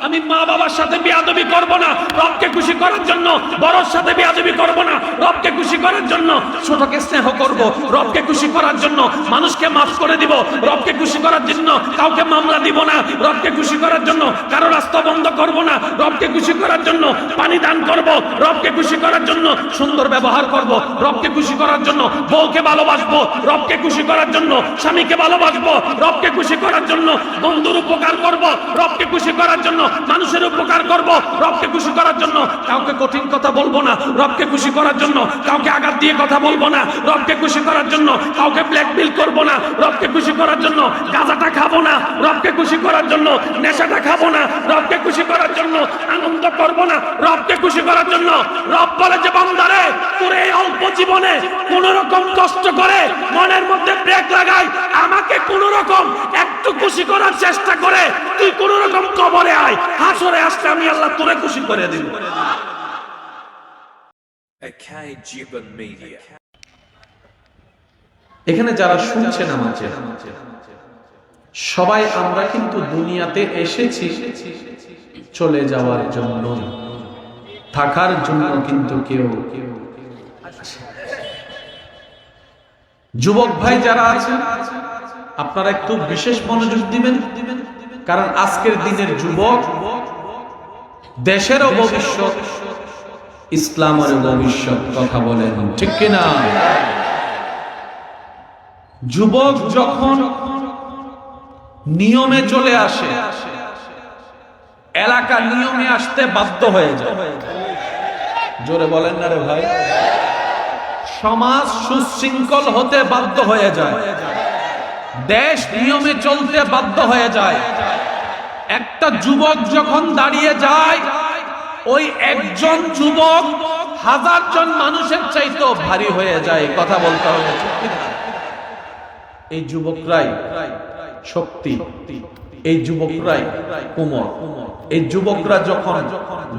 আমি মা বাবার সাথে বেয়াদবি করব না রবকে খুশি করার জন্য, বড়র সাথে বেয়াদবি করব না রবকে খুশি করার জন্য, ছোটকে স্নেহ করব রবকে খুশি করার জন্য, মানুষকে মাফ করে দিব রবকে খুশি করার জন্য, কাউকে মামলা দিব না রবকে খুশি করার জন্য, কারো রাস্তা বন্ধ করব না রবকে খুশি করার জন্য, পানি দান করব রবকে খুশি করার জন্য, সুন্দর ব্যবহার করব রবকে খুশি করার জন্য, বউকে ভালোবাসবো রবকে খুশি করার জন্য, স্বামীকে ভালোবাসবো রবকে খুশি করার জন্য, বন্ধুর উপকার করব রবকে খুশি করার জন্য, মানুষের উপকার করব রবকে খুশি করার জন্য, কাউকে কঠিন কথা বলবো না রবকে খুশি করার জন্য, কাউকে আঘাত দিয়ে কথা বলবো না রবকে খুশি করার জন্য, কাউকে ব্ল্যাকমেইল করব না রবকে খুশি করার জন্য, গাঁজাটা খাবো না রবকে খুশি করার জন্য, নেশাটা খাবো না রবকে খুশি করার জন্য, আনন্দ করব না রবকে খুশি করার জন্য। রব বলে যে বান্দারে তোর এই অল্প জীবনে কোন রকম কষ্ট করে মনের মধ্যে ব্রেক লাগাই, আমাকে কোন রকম একটু খুশি করার চেষ্টা করে তুই কোন রকম কবরে আয়, হাসরে আসলে আমি আল্লাহ তোরে খুশি করে দিব। এখানে যারা শুনছেন আমাকে, সবাই আমরা কিন্তু দুনিয়াতে এসেছি চলে যাওয়ার জন্য, থাকার জন্য কিন্তু কেউ। যুবক ভাই যারা আছেন আপনারা একটু বিশেষ মনোযোগ দিবেন, কারণ আজকের দিনের যুবক দেশেরও ভবিষ্যৎ, ইসলামের ভবিষ্যৎ। কথা বলেন ঠিক কিনা? যুবক যখন নিয়মে চলে আসে, এলাকা নিয়মে আসতে বাধ্য হয়ে যায়। জোরে বলেন না রে ভাই। সমাজ সুশৃঙ্খল হতে বাধ্য হয়ে যায়, দেশ নিয়মে চলতে বাধ্য হয়ে যায়। একটা যুবক যখন দাঁড়িয়ে যায়, ওই একজন যুবক হাজারজন মানুষের চাইতেও ভারী হয়ে যায়। কথা বলতে হবে। এই যুবকরাই শক্তি, এই যুবকরাই কুমর। এই যুবকরা যখন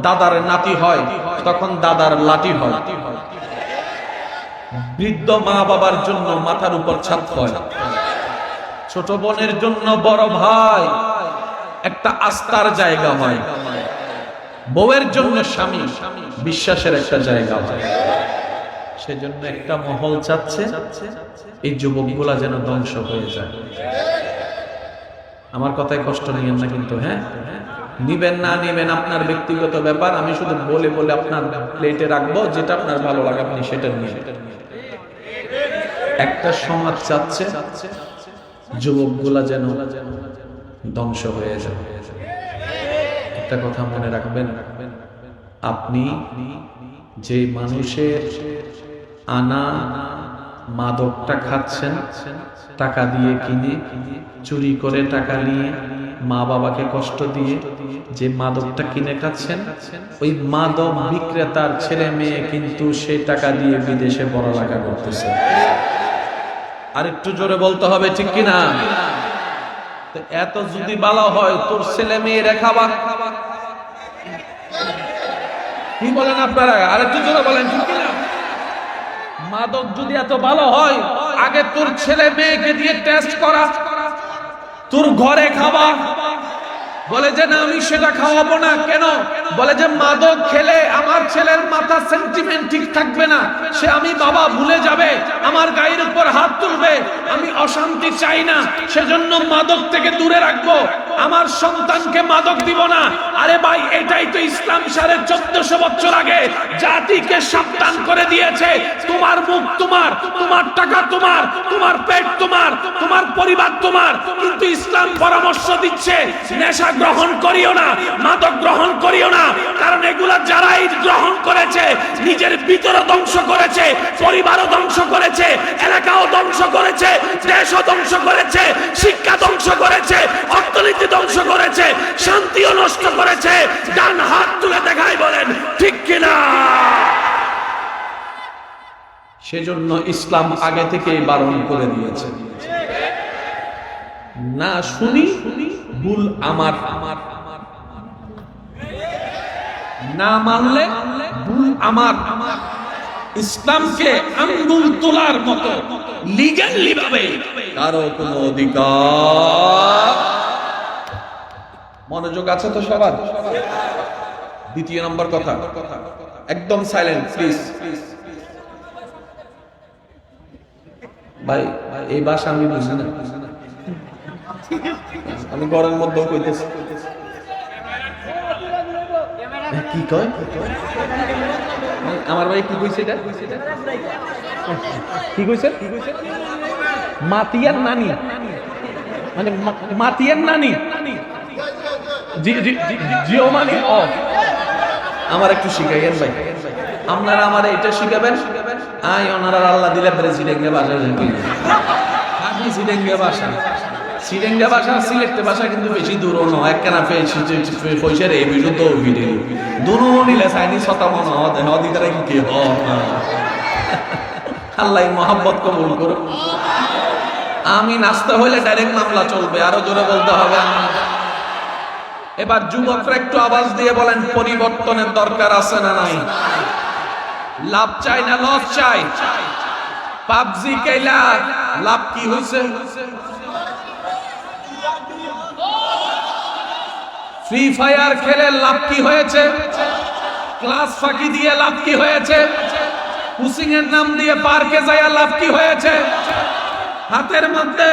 দাদার নাতি হয় তখন দাদার লাঠি হয়। বৃদ্ধ মা বাবার জন্য মাথার উপর ছাদ হয়, ছোট বোনের জন্য বড় ভাই একটা আস্থার জায়গা হয়, বউয়ের জন্য স্বামী বিশ্বাসের একটা জায়গা হয়। সেজন্য একটা মহল চাচ্ছে এই যুবকগুলা যেন ধ্বংস হয়ে যায়। আমার কথায় কষ্ট নিয়েন না কিন্তু, হ্যাঁ নিবেন না নিবেন আপনার ব্যক্তিগত ব্যাপার। আমি শুধু বলে বলে আপনার প্লেটে রাখবো, যেটা আপনার ভালো লাগে আপনি সেটা নিয়ে। একটা সমাজ চাচ্ছে যুবকগুলা যেন ধ্বংস হয়ে যায়। একটা কথা মনে রাখবেন, আপনি যে মানুষের আনা মাদকটা খাচ্ছেন, টাকা দিয়ে কিনে, চুরি করে টাকা নিয়ে, মা বাবাকে কষ্ট দিয়ে যে মাদকটা কিনে খাচ্ছেন, ওই মাদক বিক্রেতার ছেলে মেয়ে কিন্তু সেই টাকা দিয়ে বিদেশে পড়ালেখা করতেছে। আর একটু জোরে বলতে হবে ঠিক কিনা? এত যদি ভালো হয় তোর ছেলে মেয়ে রেখাবা, কি বলেন আপনারা? আর একটু জোরে বলেন ঠিক কিনা? মাদক যদি এত ভালো হয়, আগে তোর ছেলে মেয়েকে দিয়ে টেস্ট করা, তোর ঘরে খাবা। বলে যে না আমি সেটা খাওয়াবো না। কেন? বলে যে মাদক খেলে আমার ছেলের মাথা সেন্টিমেন্ট ঠিক থাকবে না, সে আমি বাবা ভুলে যাবে, আমার গায়ের উপর হাত তুলবে, আমি অশান্তি চাই না, সেজন্য মাদক থেকে দূরে রাখবো, আমার সন্তানকে মাদক দিব না। আরে ভাই, এটাই তো ইসলাম 1450 বছর আগে জাতিকে সাবধান করে দিয়েছে। তোমার মুখ তোমার, তোমার টাকা তোমার, তোমার পেট তোমার, তোমার পরিবার তোমার, কিন্তু ইসলাম পরামর্শ দিচ্ছে নেশা গ্রহণ করিও না, মাদক গ্রহণ করিও না। কারণ এগুলা যারাই গ্রহণ করেছে নিজের ভিতর ধ্বংস করেছে, পরিবারও ধ্বংস করেছে, এলাকাও ধ্বংস করেছে, দেশও ধ্বংস করেছে, শিক্ষা ধ্বংস করেছে, অর্থনীতি ধ্বংস করেছে, শান্তিও নষ্ট করেছে। ডান হাত তুলে দেখাই বলেন ঠিক কিনা? সেজন্য ইসলাম আগে থেকেই বারণ করে দিয়েছে, না শুনি ভুল আমার, না মানলে ভুল আমার। ইসলামকে আঙ্গুল তোলার মতো লিগ্যালি ভাবে কারো কোনো অধিকার। মনোযোগ আছে তো সবার? দ্বিতীয় নম্বর কথা, একদম সাইলেন্ট প্লিজ। ভাই এই ভাষা আমি বুঝি না, আমি ঘরের মধ্যেও কইতেছি। কি কয় আমার ভাই? কি কইছে এটা? কি কইছে? মাতিয়ার নানি, মানে মাতিয়ার নানি, জিও মানি অফ। আমার একটু শিখাইয়েন ভাই, আপনারা আমার এটা শিখাবেন। আই ওনারা আল্লাহ দিলে প্রেসিডেন্টে ভাষা শিখি, আপনি সিডেঙ্গে ভাষা, সিডেঙ্গে ভাষা সিলেক্ট ভাষা কিন্তু বেশি দূরও নয়। একখানা পয়সার এই বিরুদ্ধ ভিডিও দুনো নিলে চাইনিজ শতা মনে অধিকার কি আল্লাহ মহাব্বত কবুল করুন। আমি নাস্তা হইলে ডাইরেক্ট মামলা চলবে, আরো জোরে বলতে হবে। এবার যুবকরা একটু আওয়াজ দিয়ে বলেন, পরিবর্তনের দরকার আছে না নাই? লাভ চাই না লস চাই? পাবজি খেলা লাভ কি হয়েছে? ফ্রি ফায়ার খেলে লাভ কি হয়েছে? ক্লাস ফাঁকি দিয়ে লাভ কি হয়েছে? পুসিং এর নাম দিয়ে পার্কে যায় লাভ কি হয়েছে? হাতের মধ্যে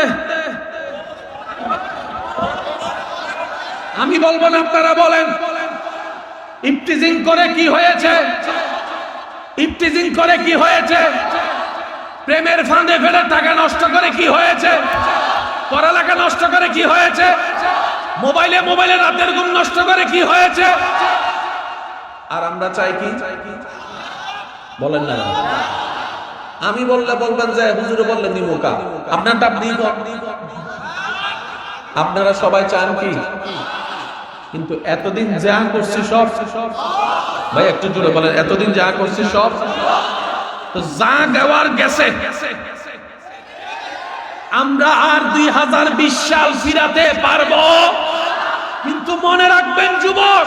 আমি বলবো না, আপনারা বলেন। ইফটিজিং করে কি হয়েছে? ইফটিজিং করে কি হয়েছে? প্রেমের ফাঁদে ফেলে টাকা নষ্ট করে কি হয়েছে? পড়ালেখা নষ্ট করে কি হয়েছে? মোবাইলে রাতের ঘুম নষ্ট করে কি হয়েছে? আর আমরা চাই কি? বলেন না। আমি বললে বলবেন যে হুজুরে বললেন নিমুকা, আপনারটা আপনি। আপনারা সবাই চান কি? কিন্তু এতদিন যা করছি সব, ভাই একটু জোরে বলেন, এতদিন যা করছি সব তো যা দেওয়ার গেছে। আমরা আর 2020 সাল ফিরাতে পারবো, কিন্তু মনে রাখবেন যুবক,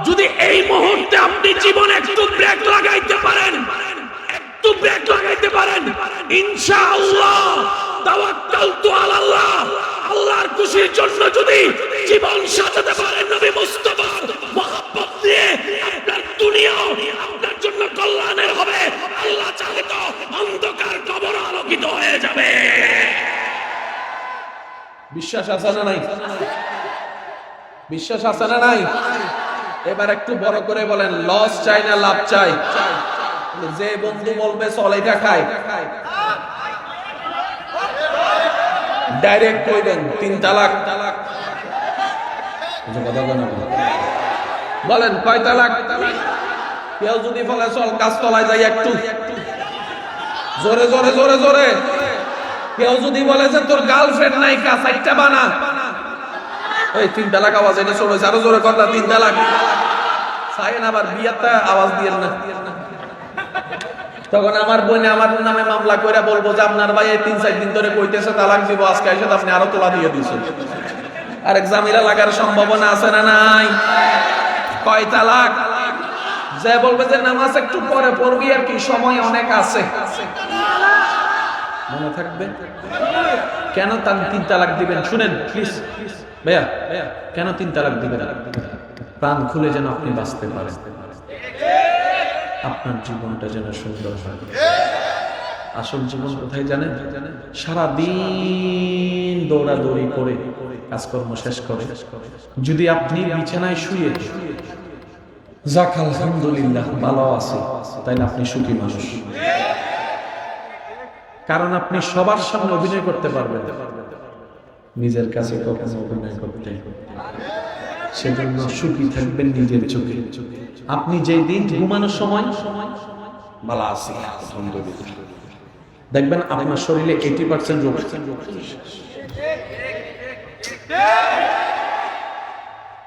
যদি এই মুহূর্তে আপনি জীবনে একটু ব্রেক লাগাইতে পারেন, একটু ব্রেক লাগাইতে পারেন, ইনশাআল্লাহ তাওয়াক্কালতু আলাল্লাহ, আল্লাহর খুশির জন্য যদি জীবন সাজাতে পারেন নবী মুস্তাফার মহব্বত দিয়ে, আপনার দুনিয়াও আপনার জন্য কল্যাণের হবে। আল্লাহ চাহে তো অন্ধকার কবর আলোকিত হয়ে যাবে। বিশ্বাস আছে না নাই? বিশ্বাস আছে না নাই? এবার একটু বড় করে বলেন, লস চাই না লাভ চাই? যে বন্ধু বলবে চল এটা খাই, ডাইরেক্ট কইবেন 3 তালাক। বলেন কয় তালাক? কেউ যদি বলে চল গাছতলায় যাই একটু, জোরে জোরে জোরে জোরে। কেউ যদি বলে যে তোর গার্লফ্রেন্ড নাই, কাজ একটা বানা, ওই 3 তালাক আওয়াজ এটা চলে। আরো জোরে কথা, 3 তালাক। চাইেন আবার বিয়ারটা আওয়াজ দিয়েন না, তখন আমার বোনে আমার নামে মামলা করে বলবো যে আপনার ভাই 3-4 দিন ধরে কইতেছে তালাক দিব, আজকে এসে আপনি আরো তোলা দিয়ে দিয়েছেন। আরেক জামিলা লাগার সম্ভাবনা আছে না নাই? কয় তালাক? যে বলবে যে নামাজ একটু পরে পড়বি আর কি, সময় অনেক আছে, মনে থাকবে। কেন 3 তালাক দিবেন? শুনেন প্লিজ ভাইয়া, কেন 3 তালাক দিবেন? প্রাণ খুলে যেন আপনি বাঁচতে পারেন, আপনার জীবনটা যেন সুন্দর হয়। আসল জীবন কোথায় জানেন? সারাদিন দৌড়াদৌড়ি করে কাজকর্ম শেষ করে যদি আপনি বিছানায় শুয়ে যাক আলহামদুলিল্লাহ ভালো আছে, তাইলে আপনি সুখী মানুষ। কারণ আপনি সবার সামনে অভিনয় করতে পারবেন, নিজের কাছে কখনো অভিনয় করতে। সেজন্য সুখী থাকবেন নিজের চোখে। আপনি যেই দিন ঘুমানোর সময় ভালো আছে দেখবেন আপনার শরীরে 80% রোগ,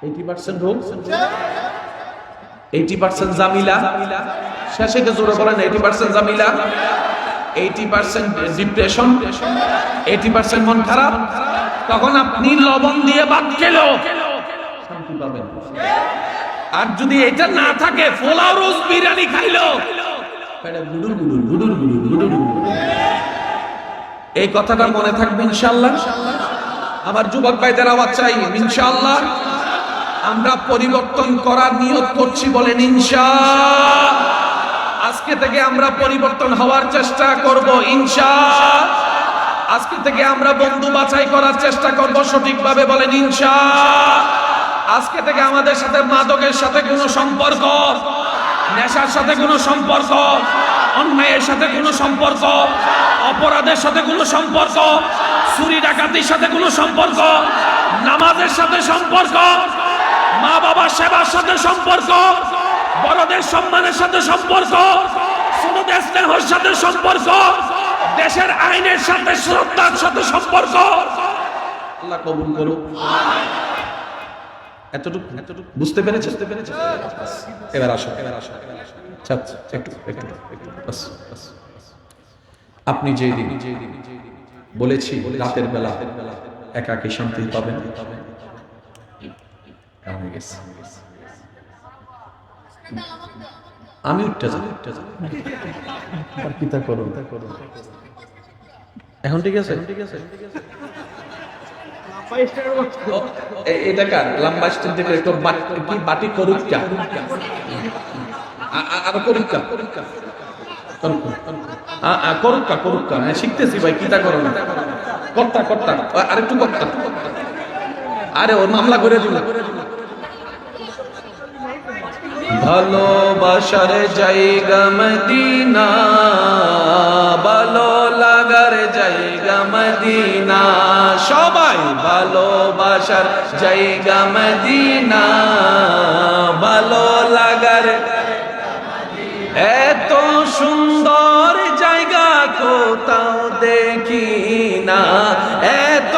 80% রোগ, 80% জামিলা। শেষে জোরে বলেন 80% জামিলা, 80% ডিপ্রেশন, 80% মন খারাপ। তখন আপনি লবণ দিয়ে ভাত খেলেও শান্তি পাবেন। আর যদি এটা না থাকে, পোলাও রোজ বিরিয়ানি খাইলো এই কথাটা মনে থাকবে ইনশাআল্লাহ। আমার যুবক ভাইদের আওয়াজ চাই ইনশাআল্লাহ। আমরা পরিবর্তন করার নিয়ত করছি, বলেন ইনশাআল্লাহ। আজকে থেকে আমরা পরিবর্তন হওয়ার চেষ্টা করব ইনশাআল্লাহ। আজকে থেকে আমরা বন্ধু বাছাই করার চেষ্টা করব সঠিকভাবে, বলেন ইনশাআল্লাহ। আজকে থেকে আমাদের সাথে মাদকের সাথে কোনো সম্পর্ক, নেশার সাথে কোনো সম্পর্ক, অন্যায়ের সাথে কোনো সম্পর্ক, অপরাধের সাথে কোনো সম্পর্ক, চুরি ডাকাতির সাথে কোনো সম্পর্ক, নামাজের সাথে সম্পর্ক, মা বাবার সেবার সাথে সম্পর্ক, বড়দের সম্মানের সাথে সম্পর্ক, ছোটদের স্নেহের সাথে সম্পর্ক, দেশের আইনের সাথে শ্রদ্ধার সাথে সম্পর্ক আল্লাহ কবুল করুক। এতটুকু বুঝতে পেরেছে? এবার আসো, আপনি যেই দিন বলেছি রাতের বেলা একাকী শান্তি পাবেন, আমি উঠতে যাই। এখন ঠিক আছে? এটা কার লম্বা স্টেজ থেকে একটু কি বাটি করুকা আর করুকা করুকা করুকা শিখতেছি ভাই, কিটা করো না, কর্তা কর্তা আরেকটু কর্তা, আরে ওর মামলা করে দিল। ভালোবাসার জায়গা মদিনা, ভালো লাগার জায়গা মদিনা, সবাই ভালোবাসার জায়গা মদিনা, ভালো লাগার এত সুন্দর জায়গা কোথাও দেখি না, এত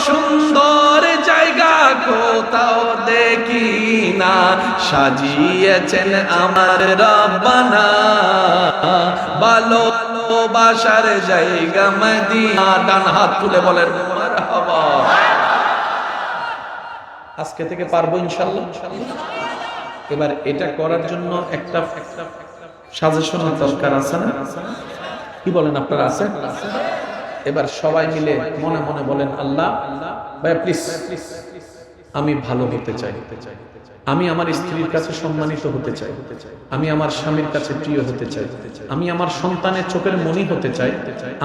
সুন্দর জায়গা কোথাও দেখি না, সাজিয়েছেন আমার রব্বানা ভালোবাসার জায়গা মদিনা। ডান হাত তুলে বলেন মারহাবা। আজকে থেকে পারবো ইনশাআল্লাহ। এবার এটা করার জন্য একটা সাজেশনের দরকার আছে না? কি বলেন আপনারা? আছে? এবার সবাই মিলে মনে মনে বলেন, আল্লাহ ভাই প্লিজ আমি ভালো হতে চাই, আমি আমার স্ত্রীর কাছে সম্মানিত হতে চাই, আমি আমার স্বামীর কাছে প্রিয় হতে চাই, আমি আমার সন্তানের চোখের মণি হতে চাই,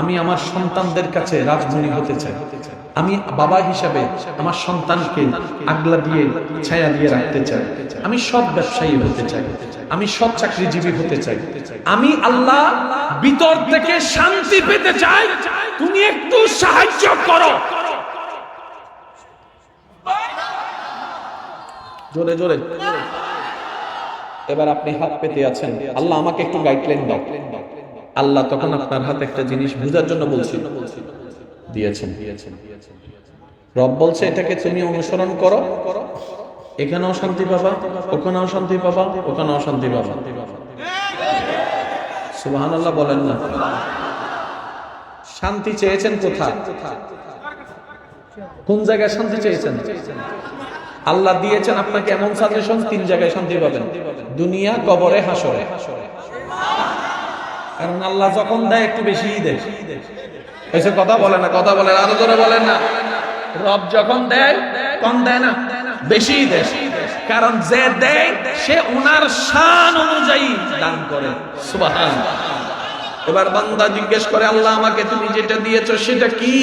আমি আমার সন্তানদের কাছে রাজমণি হতে চাই, আমি বাবা হিসাবে আমার সন্তানকে আগলা দিয়ে ছায়া দিয়ে রাখতে চাই, আমি সৎ ব্যবসায়ী হতে চাই, আমি সৎ চাকরিজীবী হতে চাই, আমি আল্লাহ ভিতর থেকে শান্তি পেতে চাই, তুমি একটু সাহায্য করো। জোরে জোরে। এবার আপনি হাত পেতে আছেন, আল্লাহ আমাকে একটু গাইডলাইন দাও। আল্লাহ তখন আপনার হাতে একটা জিনিস বুঝার জন্য বলছিল, দিয়েছেন। রব বলছে এটাকে তুমি অনুসরণ করো, এখানেও শান্তি পাবা, ওখানেও শান্তি পাবা, ওখানেও শান্তি পাবা। সুবহানাল্লাহ বলেন না? শান্তি চেয়েছেন কোথায়? কোন জায়গায় শান্তি চেয়েছেন? আল্লাহ দিয়েছেন আপনাকে এমন সাজেশন, 3 জায়গায় শান্তি পাবেন, দুনিয়া, কবরে, হাসরে। কারণ আল্লাহ যখন দেয় একটু বেশিই দেয়। এসে কথা বলে না, কথা বলেন, আরো জোরে বলেন না। রব যখন দেয় কম দেয় না, বেশিই দেয়। কারণ যে দেয় সে ওনার শান অনুযায়ী দান করে। সুবহানাল্লাহ। এবার বান্দা জিজ্ঞেস করে, আল্লাহ আমাকে তুমি যেটা দিয়েছো সেটা কি?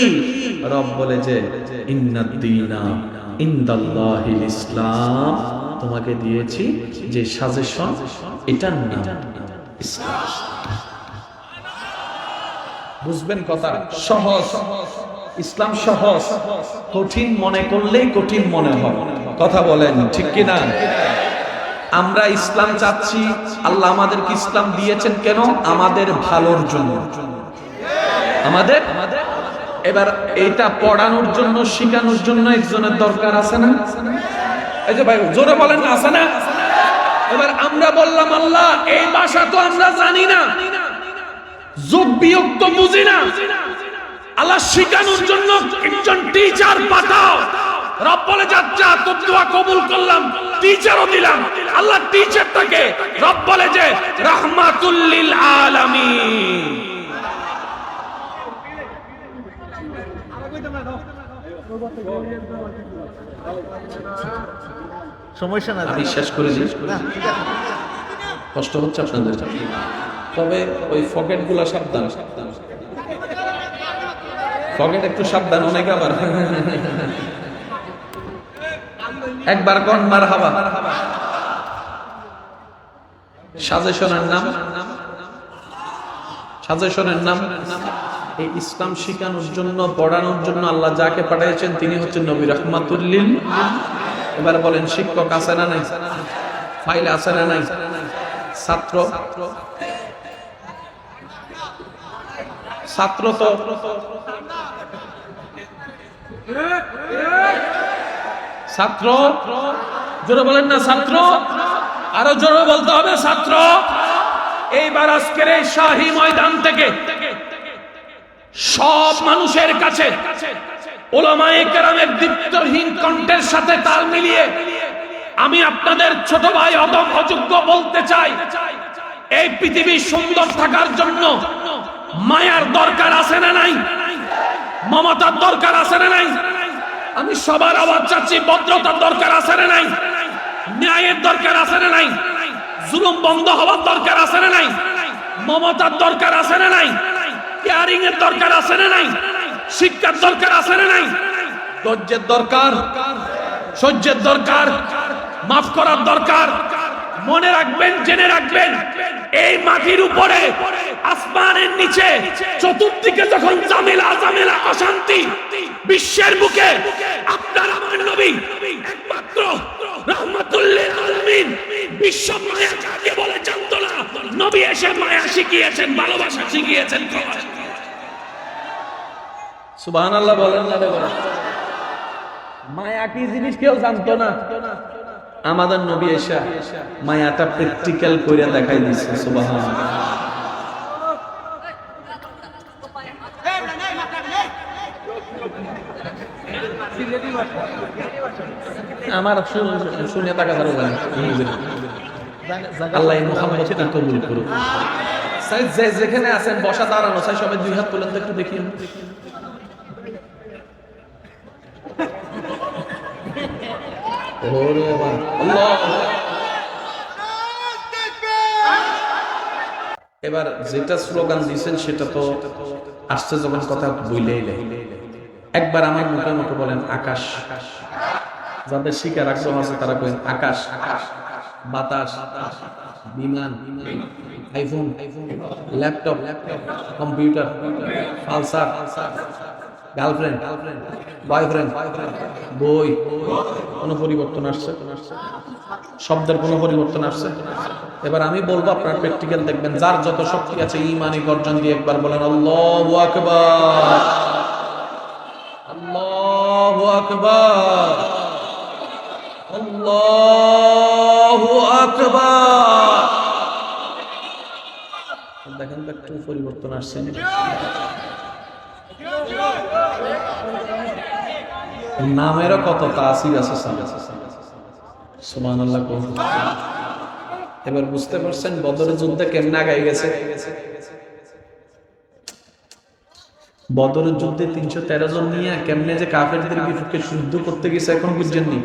রব বলে যে ইন্নাদ দীনা ইনদাল্লাহিল ইসলাম, তোমাকে দিয়েছি যে সাজেশন, এটার নাম ইসলাম। বুঝবেন কথা? সহজ, ইসলাম সহজ, কঠিন মনে করলেই কঠিন মনে হয়। কথা বলেন ঠিক কি না? আমরা ইসলাম চাচ্ছি, আল্লাহ আমাদেরকে ইসলাম দিয়েছেন কেন? আমাদের ভালোর জন্য, আমাদের। এবার এটা পড়ানোর জন্য, শেখানোর জন্য একজনের দরকার আছে না? এই যে ভাই জোরে বলেন না, আছে না? এবার আমরা বললাম, আল্লাহ এই ভাষা তো আমরা জানি না, যোগ বিয়োগ তো বুঝি না, আল্লাহ শেখানোর জন্য একজন টিচার পাঠাও। রব বলে যা তোর দোয়া কবুল করলাম, টিচারও দিলাম। আল্লাহ টিচারটাকে রব বলে যে রাহমাতুল লিল আলামিন। সমস্যা না। আমি শেষ করে দিই, কষ্ট হচ্ছে আপনাদের, তবে ওই পকেট গুলা সাবধান, পকেট একটু সাবধান, অনেকে আবার একবার কোন মারহাবা। সাজেশনের নাম, সাজেশনের নাম এই ইসলাম শিখানোর জন্য, পড়ানোর জন্য আল্লাহ যাকে পাঠিয়েছেন তিনি হচ্ছেন নবী রাহমাতুল লিল। এবার বলেন শিক্ষক আছে না নাই, ফাইল আছে না নাই, ছাত্র, ছাত্র তো ছাত্র, জোরে বলেন না ছাত্র, আরো জোরে বলতে হবে ছাত্র। এইবার আজকের এই শাহী ময়দান থেকে সব মানুষের কাছে উলামায়ে কেরামের দীপ্তহীন কণ্ঠের সাথে তাল মিলিয়ে আমি আপনাদের ছোট ভাই অদম অযোগ্য বলতে চাই, এই পৃথিবী সুন্দর থাকার জন্য মায়ার দরকার আছে না নাই, মমতার দরকার আছে না নাই, আমি সবার আওয়াজ চাচ্ছি, ভদ্রতার দরকার আছে না নাই, ন্যায়ের দরকার আছে না নাই, জুলুম বন্ধ হওয়ার দরকার আছে না নাই, মমতার দরকার আছে না নাই, কেয়ারিং এর দরকার আছে না নাই, শিক্ষার দরকার আছে না নাই, ধৈর্যের দরকার, সহ্যের দরকার, মাফ করার দরকার। মনে রাখবেন, জেনে রাখবেন, এই মাটির উপরে আসমানের নিচে চতুর্দিকে যখন ঝামেলা ঝামেলা অশান্তি, বিশ্বের বুকে আপনার আমার নবী একমাত্র রাহমাতুল লিল আলামিন, বিশ্ব মায়া কাকে বলে জানতো না, নবী এসে মায়া শিখিয়েছেন, ভালোবাসা শিখিয়েছেন। সুবহানাল্লাহ বলেন না, মায়া কি জিনিস কেউ জানতো না, আমাদের নবী এসে মায়াটা প্র্যাকটিক্যাল করে দেখাই দিয়েছে। সুবহানাল্লাহ। আমার শুনে টাকা ধরো আল্লাহ মুহাম্মদকে কবুল করুন। যেখানে আছেন বসা দাঁড়ানো চাই, সবাই দুই হাত তুলেন তো একটু দেখি। এবার যেটা স্লোগান দিয়েছেন সেটা তো আসছে যখন কথা বইলেই একবার আমার মুখে মুখে বলেন আকাশ, যাদের শিকার আগ্রহ আছে তারা করেন আকাশ, বাতাস, বিমান, iPhone, laptop, computer, Pulsar, girlfriend, boyfriend, বই, কোনো পরিবর্তন আসছে? শব্দের কোনো পরিবর্তন আসছে? এবার আমি বলবো, আপনার প্র্যাকটিক্যাল দেখবেন, যার যত শক্তি আছে ঈমানি গর্জন দিয়ে একবার বলেন আল্লাহু আকবার, আল্লাহু আকবার, আল্লাহু আকবার। দেখেন তো একটু পরিবর্তন আসছে? নামেরও কত তাসির আছে। সুবহানাল্লাহ। এবার বুঝতে পারছেন বদরের যুদ্ধে কেমনে আগাই গেছে? বদরের যুদ্ধে ৩১৩ জন নিয়ে কেমনে যে কাফেরদের বিপক্ষে যুদ্ধ করতে গেছে এখন বুঝছেননি?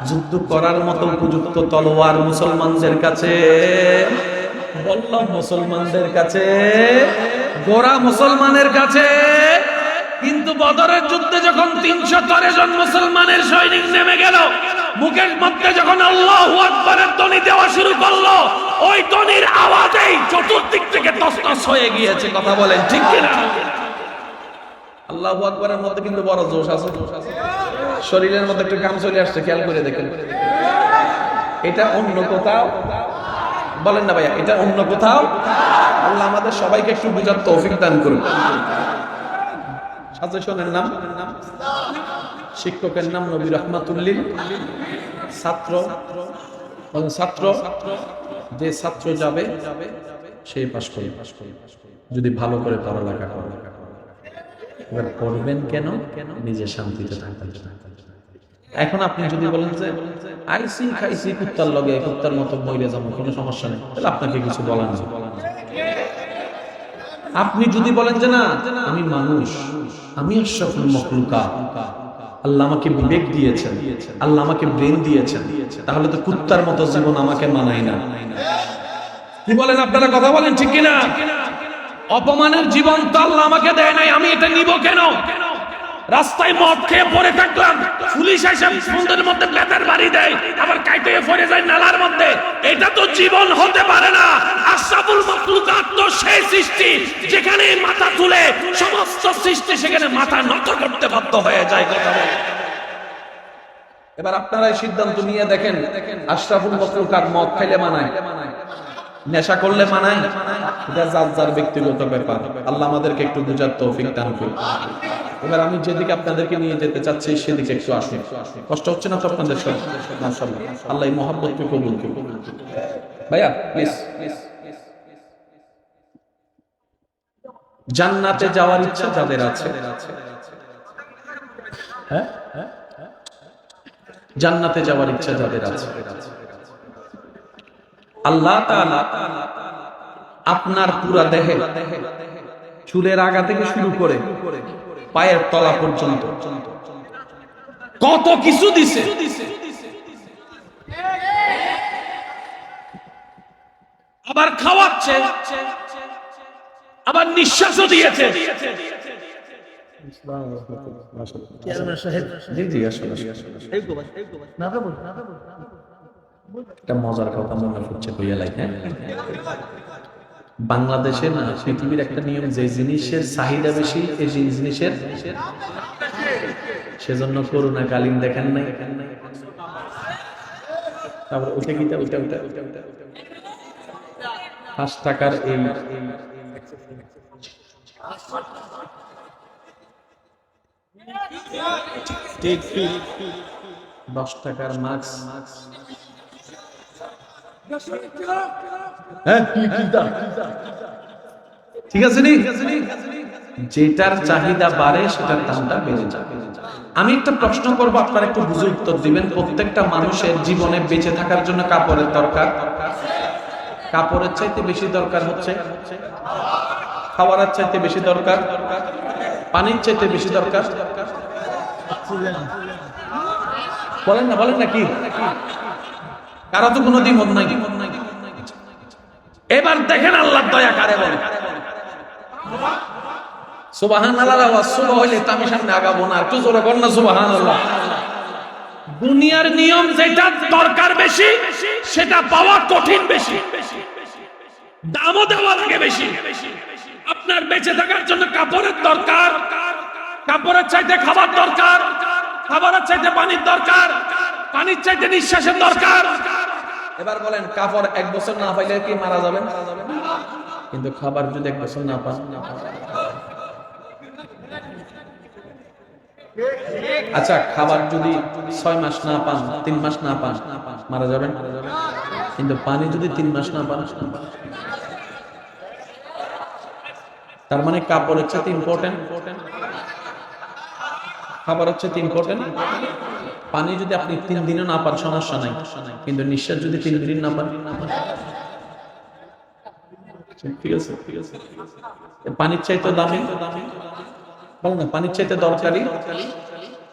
যুদ্ধ করার মতো উপযুক্ত তলোয়ার মুসলমানদের কাছে, বললাম মুসলমানদের কাছে, গোরা মুসলমানের কাছে। কিন্তু বদরের যুদ্ধে যখন ৩১৩ জন মুসলমানের সৈনিক নেমে গেল, মুখের মধ্যে যখন আল্লাহু আকবারের ধ্বনি দেওয়া শুরু করলো, ওই ধ্বনির আওয়াজেই চতুর্দিক থেকে তছনছ হয়ে গিয়েছে। কথা বলেন ঠিক কিনা? আল্লাহু আকবারের মধ্যে কিন্তু বড় জোশ আছে, শরীরের মধ্যে একটু গাম চলে আসছে, খেয়াল করে দেখেন। এটা অন্য কোথাও বলেন না ভাইয়া, এটা অন্য কোথাও। আল্লাহ আমাদের সবাইকে একটু বুঝার তৌফিক দান করুন। সাজেশনের নাম, শিক্ষকের নাম নবী রাহমাতুল লিল, ছাত্র, ছাত্র যে ছাত্র যাবে সেই পাশ করে, যদি ভালো করে পড়ালেখা করে। এবার পড়বেন কেন? নিজে শান্তিতে থাকবেন। এখন আপনি যদি বলেন যে আইসি খাইসি কুত্তার লগে, কুত্তার মতো মইরে যাবো, কোনো সমস্যা নেই, তাহলে আপনাকে কিছু বলার নেই। আপনি যদি বলেন যে না, আমি মানুষ, আমি আশরাফুল মাখলুকাত, আল্লাহ আমাকে বিবেক দিয়েছেন, আল্লাহ আমাকে ব্রেন দিয়েছেন, তাহলে তো কুত্তার মতো জীবন আমাকে মানায় না। কি বলেন আপনারা, কথা বলেন ঠিক কিনা? অপমানের জীবন তো আল্লাহ আমাকে দেয় নাই, আমি এটা নিব কেন? রাস্তায় মদ খেয়ে পড়ে থাকলাম, পুলিশ এসে সুন্দরের মধ্যে বেতের বাড়ি দেয়, আবার কাইতে পড়ে যায় নালার মধ্যে, এটা তো জীবন হতে পারে না। আশরাফুল মাখলুকাত তো সেই সৃষ্টি যেখানে মাথা তুলে সমস্ত সৃষ্টি সেখানে মাথা নত করতে বাধ্য হয়ে যায়। কথা বলে এবার আপনারাই সিদ্ধান্ত নিয়ে দেখেন, আশরাফুল মাখলুকাত মদ খাইলে মানায়, নেশা করলে মানায়? এটা যার যার ব্যক্তিগত ব্যাপার। আল্লাহ আমাদেরকে একটু বুঝার তৌফিক দান করুন। এবার আমি যেদিকে আপনাদেরকে নিয়ে যেতে চাচ্ছি সেদিকে একটু আসুন। কষ্ট হচ্ছে না তো আপনাদের সব? মাশাআল্লাহ, আল্লাহ এই মহব্বতকে কবুল করুন। ভাইয়া প্লিজ। জান্নাতে যাওয়ার ইচ্ছা যাদের আছে, হ্যাঁ, জান্নাতে যাওয়ার ইচ্ছা যাদের আছে, আল্লাহ তাআলা আপনার পুরা দেহে চুলের আগা থেকে শুরু করে পায়ের তলা পর্যন্ত কত কিছু দিছে। আবার খাওয়াচ্ছে, আবার নিঃশ্বাসও দিয়েছে। একটা মজার কথা মনে হচ্ছে বাংলাদেশে না পৃথিবীর একটা নিয়ম, যে জিনিসের চাহিদা বেশি এই জিনিসের সেজন্য করোনাকালীন দেখেন নাই, তারপর উঠে গিয়ে উঠে 5 টাকার এই 10 টাকার মাস্ক, ঠিক আছে নি? যেটার চাহিদা বাড়ে সেটার দামটা বেড়ে যাবে। আমি একটা প্রশ্ন করব, আপনারা একটু বুঝে উত্তর দিবেন। প্রত্যেকটা মানুষের জীবনে বেঁচে থাকার জন্য কাপড়ের দরকার, কাপড়ের চাইতে বেশি দরকার হচ্ছে খাবারের চাইতে বেশি দরকার, পানির চাইতে বেশি দরকার, বলেন না, বলেন না কি? কারো তো কোনো দ্বিমত নাই। এবার দেখেন আল্লাহর দয়া কারে বলে। সুবহানাল্লাহ, ওয়াসুবহ হইলে তো আমি সামনে আগাবো না, একটু জোরে বল না সুবহানাল্লাহ। দুনিয়ার নিয়ম যেটা দরকার বেশি সেটা পাওয়া কঠিন বেশি, দামও দেওয়া লাগে বেশি। আপনার বেঁচে থাকার জন্য কাপড়ের দরকার, কাপড়ের চাইতে খাবার দরকার, খাবারের চাইতে পানির দরকার, পানির চাইতে নিঃশ্বাসের দরকার। এবার বলেন, কাপড় 1 বছর না পাইলে কি মারা যাবেন? কিন্তু খাবার যদি 1 বছর না পান, আচ্ছা খাবার যদি 6 মাস না পান, 3 মাস না পান, মারা যাবেন। কিন্তু পানি যদি 3 মাস না পান, তার মানে কাপড় হচ্ছে ইম্পর্টেন্ট, খাবার হচ্ছে ইম্পর্টেন্ট। পানি যদি আপনি 3 দিনও না পান সমস্যা নাই, কিন্তু নিঃশ্বাস যদি 3 মিনিট না পান, ঠিক আছে? পানির চাইতে দামি, বল না, পানির চাইতে দরকারি।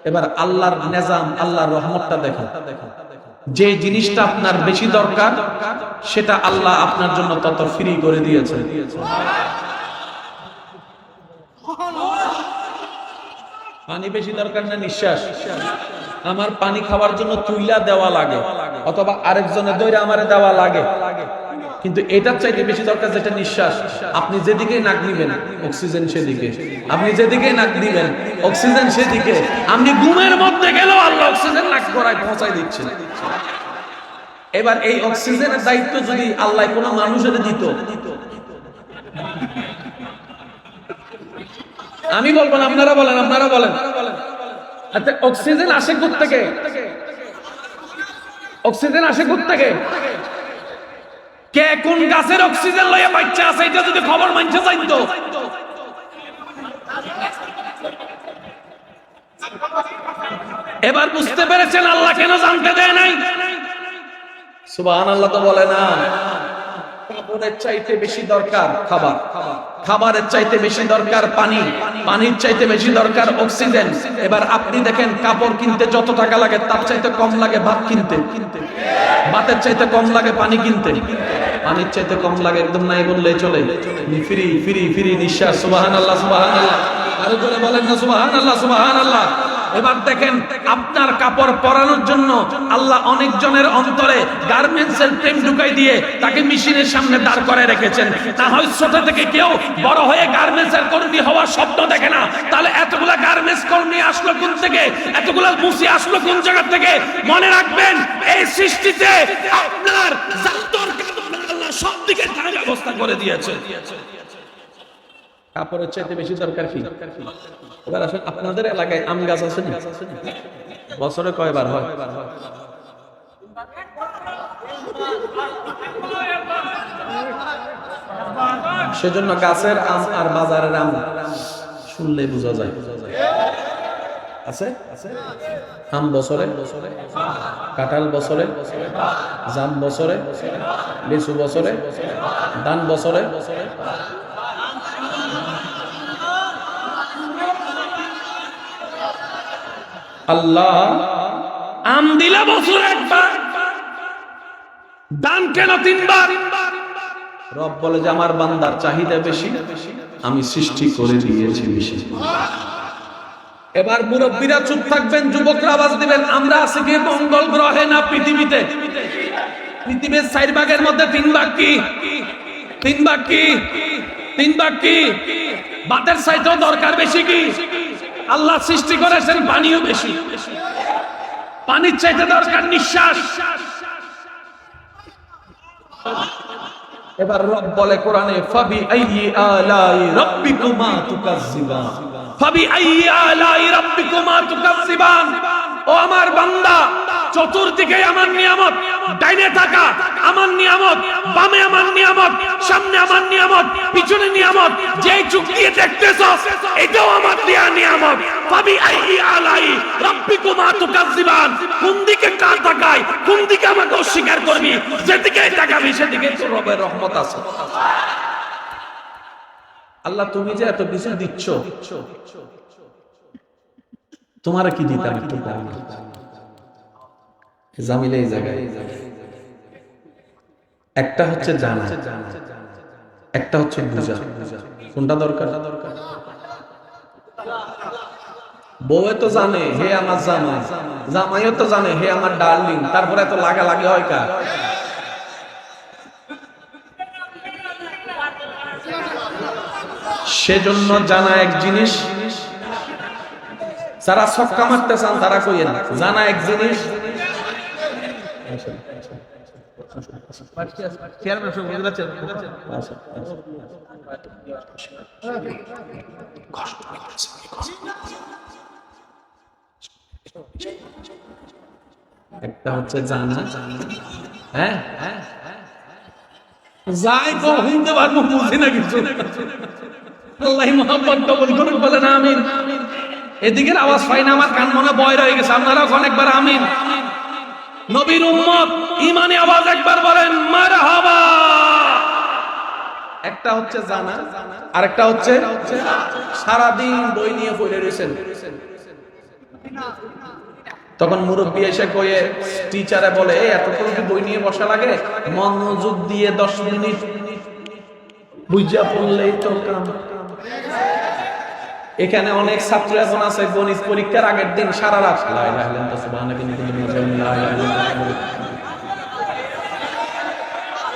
এবার আল্লাহর নিজাম, আল্লাহর রহমতটা দেখেন। যে জিনিসটা আপনার বেশি দরকার সেটা আল্লাহ আপনার জন্য তত ফ্রি করে দিয়েছে। পানি বেশি দরকার না নিঃশ্বাস? আমার পানি খাওয়ার জন্য তুইলা দেওয়া লাগে, অথবা আরেকজনের দইরা আমারে দেওয়া লাগে, কিন্তু এটার চাইতে বেশি দরকার যেটা নিঃশ্বাস। আপনি যেদিকে নাক দিবেন অক্সিজেন সেদিকে, আপনি যেদিকে নাক দিবেন অক্সিজেন সেদিকে। আপনি ঘুমের মধ্যে গেলেও আল্লাহ অক্সিজেন নাক গড়ায় পৌঁছায় দিচ্ছেন। এবার এই অক্সিজেনের দায়িত্ব যদি আল্লাহ কোনো মানুষের দিত, আমি বলবো না, আপনারা বলেন, আপনারা বলেন। আচ্ছা অক্সিজেন আসে কোথা থেকে? অক্সিজেন আসে কোথা থেকে? কে কোন গাছের অক্সিজেন লইয়া বাচ্চা আছে এটা যদি খবর মানছে জানতো। এবার বুঝতে পেরেছেন আল্লাহ কেন জানতে দেয় নাই? সুবহানাল্লাহ তো বলে না। কাপড়ের চাইতে বেশি দরকার খাবার, খাবারের চাইতে বেশি দরকার পানি, পানির চাইতে বেশি দরকার অক্সিজেন। এবার আপনি দেখেন কাপড় কিনতে যত টাকা লাগে তার চাইতে কম লাগে ভাত কিনতে, ভাতের চাইতে কম লাগে পানি কিনতে, পানির চাইতে কম লাগে একদম নাই বললে চলে। ফ্রি ফ্রি ফ্রি নিঃশ্বাস। সুবহানাল্লাহ সুবহানাল্লাহ, আরো জোরে বলেন না সুবহানাল্লাহ সুবহানাল্লাহ। এবার দেখেন আপনার কাপড় পরানোর জন্য আল্লাহ অনেক জনের অন্তরে গার্মেন্টসের প্রেম ঢুকাই দিয়ে তাকে মেশিনের সামনে দাঁড় করায় রেখেছেন। না হয় ছোট থেকে কেউ বড় হয়ে গার্মেন্টসের কর্মী হওয়ার স্বপ্ন দেখে না, তাহলে এতগুলা গার্মেন্টস কর্মী আসলো কোন থেকে, এতগুলা মুসি আসলো কোন জায়গা থেকে? মনে রাখবেন এই সৃষ্টিতে আপনার যা দরকার আল্লাহ সব দিকে তার ব্যবস্থা করে দিয়েছে। কাপড়ের চাইতে বেশি দরকার কি? এবার আসেন আপনাদের এলাকায় আম গাছ আছে না? বছরে কয়বার হয়? সেজন্য গাছের আম আর বাজারের আম শুনলে বোঝা যায়। আছে আম বছরে, কাঁঠাল বছরে, জাম বছরে, লিচু বছরে, ধান বছরে। আল্লাহ আম দিলা বছরে একবার, দান কেন তিনবার? রব বলে যে আমার বান্দার চাহিদা বেশি, আমি সৃষ্টি করে দিয়েছি বেশি। এবার মুরব্বীরা চুপ থাকবেন, যুবকরা আওয়াজ দিবেন। আমরা আছি কি মঙ্গল গ্রহে না পৃথিবীতে? পৃথিবীর 4 ভাগের মধ্যে 3 ভাগ কি? 3 ভাগ কি? 3 ভাগ কি? বাতের চাইতেও দরকার বেশি কি? আল্লাহ সৃষ্টি করেছেন পানিও বেশি, পানির চাইতে দরকার নিঃশ্বাস। এবার রব বলে কোরআনে ফাবি আইয়ি আলাই রাব্বিকুমা তুকাজ্জিবান, ফাবি আইয়ি আলাই রাব্বিকুমা তুকাজ্জিবান। ও আমার বান্দা, চতুর্দিকে আমার নিয়ামত, ডাইনে থাকা আমার নিয়ামত, বামে আমার নিয়ামত, সামনে আমার নিয়ামত, পিছনে নিয়ামত, যেই চোখ দিয়ে দেখতেছস এটাও আমার দেয়া নিয়ামত। ফাবি আইয়ি আলাই রাব্বিকুমা তুকাজ্জিবান। কোন দিকে কার তাকায়, কোন দিকে আমাকে অস্বীকার করবি? যেদিকে তাকাবি সেদিকে তোর রবের রহমত আছে। আল্লাহ তুমি যে এত কিছু দিচ্ছ, তোমার কি দিতাম একটু কম? জামিলে এই জায়গায় একটা হচ্ছে জানা, একটা হচ্ছে বুঝা। কোনটা দরকার? বউয়ে তো জানে হে আমার জামাই, জামাইও তো জানে হে আমার ডার্লিং, তারপরে এত লাগালাগি হয় কার? সেজন্য জানা এক জিনিস, যারা ছক্কা মারতে চান তারা কইেন জানা এক জিনিস। একটা হচ্ছে জানা, হ্যাঁ যাই তো হিন্দে পারবো বুঝি না কিছু। আল্লাহ মোহাম্মদ কবুল করুন, বলেন আমিন। এদিকের আওয়াজ পাই না, আমার কান মনে বয় রয়ে গেছে। আপনারাও অনেকবার আমিন। নবীর উম্মত ঈমানে আওয়াজ একবার বলেন মারহাবা। একটা হচ্ছে জানা, আরেকটা হচ্ছে সারাদিন বই নিয়ে পড়ে রয়েছেন। তখন মুরব্বী এসে কয়ে টিচারে বলে এতক্ষণ কি বই নিয়ে বসা লাগে? মনোযোগ দিয়ে 10 মিনিট বুঝা পড়লেই তো কাম। এখানে অনেক ছাত্র এখন আছে গণিত পরীক্ষার আগের দিন সারা রাত লা ইলাহা ইল্লাল্লাহ সুবহানাকা ইন্নী কুনতু মিনাজ জালিমিন।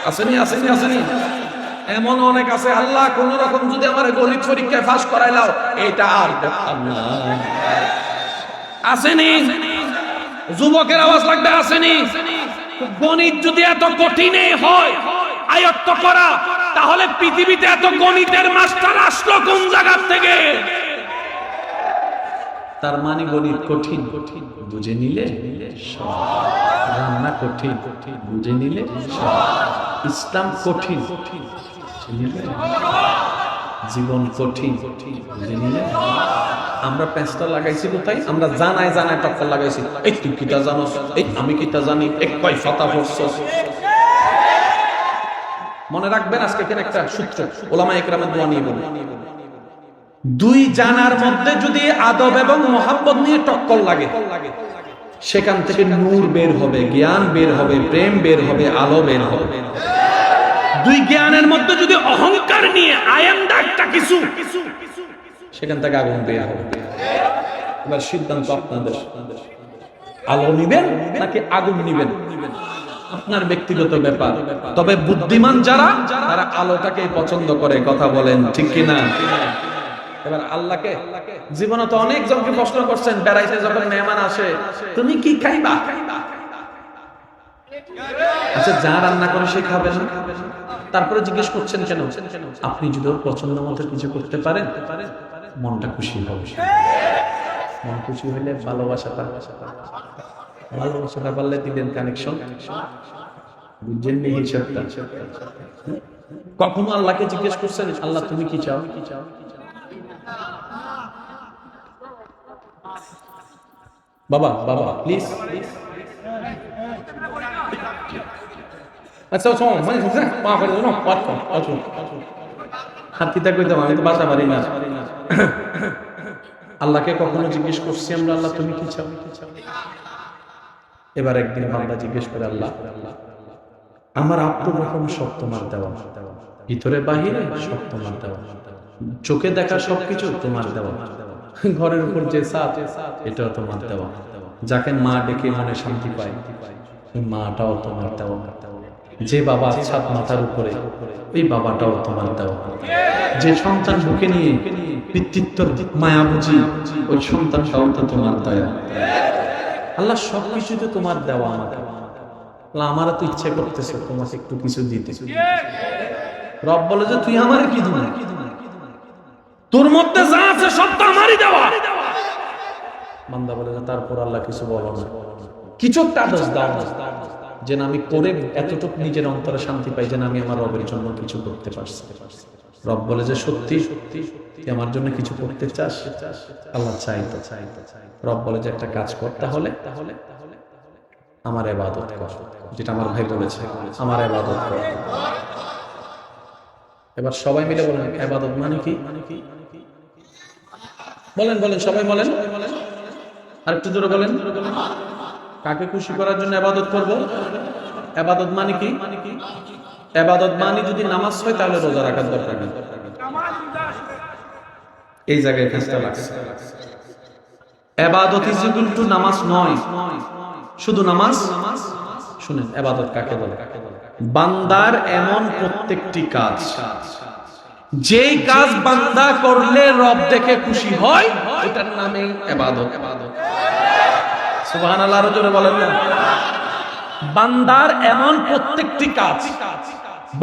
আসেনি এমন অনেক আছে। আল্লাহ কোন রকম যদি আমার গণিত পরীক্ষায় পাস করাইলাও, এটা আর আল্লাহ আসেনি। যুবকের আওয়াজ লাগবে আসেনি। গণিত যদি এত কঠিনই হয় আয়ত্ত করা, তাহলে পৃথিবীতে এত গণিতের মাস্টার আসলো কোন জায়গা থেকে? তার মানে গণিত কঠিন, বুঝে নিলে রান্না কঠিন, বুঝে নিলে ইসলাম কঠিন, জীবন কঠিন, বুঝে নিলে। আমরা পেঁচটা লাগাইছি কোথায়? আমরা জানায় টক্কর লাগাইছি। এই তুই কিটা জানোস, এই আমি কিটা জানি, এক কয় ফাতা পড়ছস। মনে রাখবেন আজকে এখানে একটা সূত্র ওলামায়ে কেরামের দোয়া নিয়ে বলি, দুই জানার মধ্যে যদি আদব এবং মোহাব্বত নিয়ে টক্কর লাগে, সেখান থেকে নূর বের হবে, জ্ঞান বের হবে, প্রেম বের হবে, আলো বের হবে। দুই জ্ঞানের মধ্যে যদি অহংকার নিয়ে আয়ান্দা একটা কিছু, সেখান থেকে আগুন বের হবে। এবার সিদ্ধান্ত আপনাদের, আলো নিবেন নাকি আগুন নিবেন আপনার ব্যক্তিগত ব্যাপার। তবে বুদ্ধিমান যারা, তারা আলোটাকে পছন্দ করে, কথা বলেন ঠিক কিনা? এবার আল্লাহকে, জীবনে তো অনেক জনকে প্রশ্ন করছেন, বেড়াইতে যখন মেহমান আসে, তুমি কি খাইবা? আচ্ছা, যা রান্না করে সে খাবে না, তারপরে জিজ্ঞেস করছেন কেন? আপনি যদি ওর পছন্দ মতো কিছু করতে পারেন, মনটা খুশি হবে। মন খুশি হইলে ভালোবাসাটা পারলে দিবেন কানেকশন, বুঝছেন নি হিসাবটা? কখনো আল্লাহকে জিজ্ঞেস করছেন, আল্লাহ তুমি কি চাও? বাবা বাবা প্লিজ। আচ্ছা মা করে দাও না, হাতিটা কইতাম, আমি তো বাসা পারি না। আল্লাহকে কখনো জিজ্ঞেস করছি আমরা, আল্লাহ তুমি কি চাও? এবার একদিন বান্দা জিজ্ঞেস করে, আল্লাহ আমার আত্ম রকম সব তোমার দেওয়া, ভিতরে বাহিরে সব তোমার দেওয়া, চোখে দেখা সবকিছু তোমার দেওয়া, ঘরের উপর যে ছাদ এটাও তোমার দেওয়া, যাকে মা ডেকে মনে শান্তি পায় ওই মাটাও তোমার দেওয়া, যে বাবা ছাদ মাথার উপরে ওই বাবাটাও তোমার দেওয়া, যে সন্তান বুকে নিয়ে পিতৃত্বর মায়া বুঝি ওই সন্তানটাও তো তোমার দেওয়া। আল্লাহ সবকিছু তো তোমার দেওয়া আমাকে, আমারও তো ইচ্ছে করতেছে তোমাকে একটু কিছু দিতে। রব বলে যে তুই আমারে কি দিবি? তোর মধ্যে যা আছে সব তো আমারই দেওয়া। বান্দা বলে যে তারপর আল্লাহ কিছু বলো না, কিছু একটা আদেশ দাও না, যেন আমি করে এতটুকু নিজের অন্তরে শান্তি পাই, যেন আমি আমার রবের জন্য কিছু করতে পারছি। রব বলে যে সত্যি সত্যি তুই আমার জন্য কিছু করতে চাস? আল্লাহ চাই তো চাই। রব বলে যে একটা কাজ কর, তাহলে আমার ইবাদত কর, যেটা আমার ভাই বলেছে, আমার ইবাদত কর। এবার সবাই মিলে বলেন ইবাদত মানে কি? বলেন বলেন সবাই বলেন, আর একটু জোরে বলেন। কাকে খুশি করার জন্য ইবাদত করব? ইবাদত মানে কি? ইবাদত মানে যদি নামাজ হয় তাহলে রোজা রাখার দরকার নেই। এই জায়গায় কাজটা লাগছে। ইবাদত ইজ ইকুয়াল টু নামাজ নয়, শুধু নামাজ। শুনেন ইবাদত কাকে বলে? বান্দার এমন প্রত্যেকটি কাজ, যেই কাজ বান্দা করলে রব দেখে খুশি হয়, এটার নামে ইবাদত। সুবহানাল্লাহ, আরো জোরে বলেন না। বান্দার এমন প্রত্যেকটি কাজ,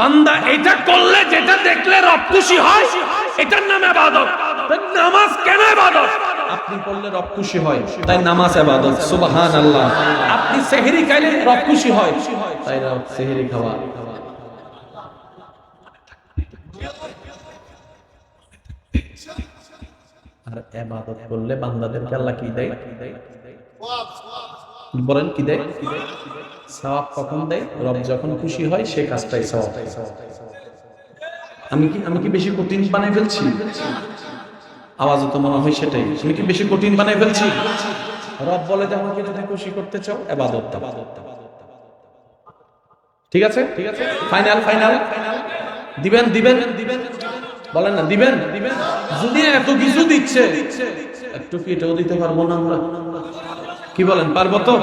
বান্দা এটা করলে যেটা দেখলে রব খুশি হয়, এটার নাম ইবাদত। নামাজ কেন ইবাদত? আপনি পড়লে রব খুশি হয়, তাই নামাজ ইবাদত। সুবহানাল্লাহ। আপনি সেহরি খাইলে রব খুশি হয়, তাই রব সেহরি খাওয়া। আর ইবাদত করলে বান্দাদেরকে আল্লাহ কি দেয়? বলেন কি দেয়? সওয়াব। কখন দেয়? রব যখন খুশি হয় সে কাজটাই সওয়াব। আমি কি বেশি কঠিন বানাই ফেলছি? আওয়াজ তো মনে হয় সেটাই। আমি কি বেশি কঠিন বানাই ফেলছি? রব বলে যে আমাকে যদি খুশি করতে চাও ইবাদত দাও। ঠিক আছে? ফাইনাল ফাইনাল দিবেন দিবেন দিবেন, বলেন না দিবেন। যদি এত কিছু দিচ্ছে, একটু কি এটাও দিতে পারবো না আমরা? কি বলেন, পারবো তো?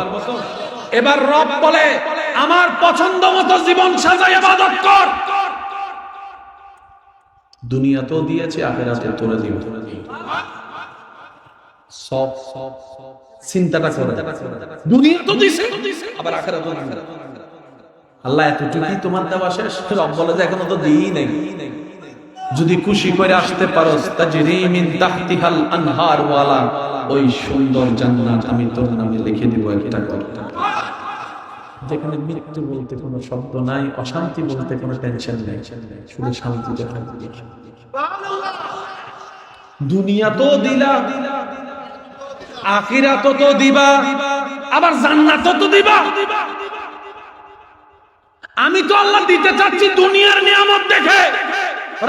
এবার রব বলে আমার পছন্দ মতো জীবন সাজাই ইবাদত কর। দুনিয়াতেও দিয়েছে, আখিরাতেও তুলে দিব। সব চিন্তাটা করে, দুনিয়া তো দিয়েছে আবার আখিরাতেও দিবে। আল্লাহ এতটুকুই তোমার দেওয়া শেষ? রব বলে যে এখনো তো দিই নাই। যদি খুশি করে আসতে পারো, তাজরি মিন তাহতিহাল আনহার ওয়ালা, ওই সুন্দর জান্নাত আমি তোর নামে লিখে দিব একটা করে, যেখানে মৃত্যু বলতে কোনো শব্দ নাই, অশান্তি বলতে কোনো টেনশন নেই, শুধু শান্তি দেখান। দুনিয়া তো দিলা, আখিরাত তো দিবা, আবার জান্নাত তো দিবা। আমি তো আল্লাহ দিতে চাচ্ছি দুনিয়ার নিয়ামত দেখে।